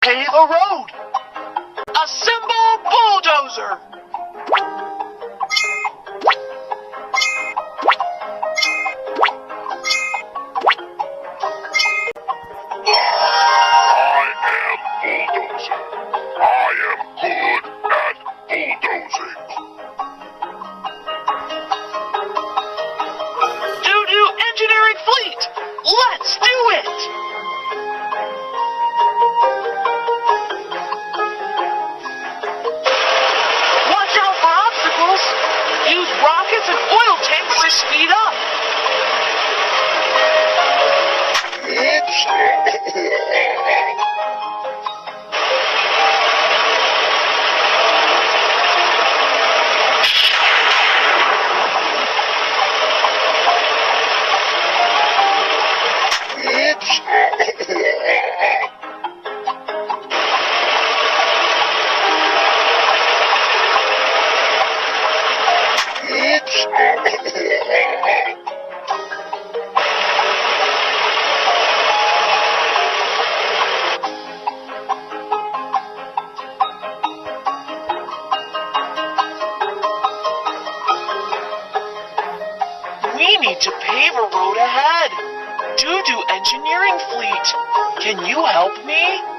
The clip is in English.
Pave a road. Assemble bulldozer. Bulldozer. I am good at bulldozing. Doo-doo engineering fleet, let's do it! Watch out for obstacles. Use rockets and oil tanks to speed up. We need to pave a road ahead. Doo-doo engineering fleet, can you help me?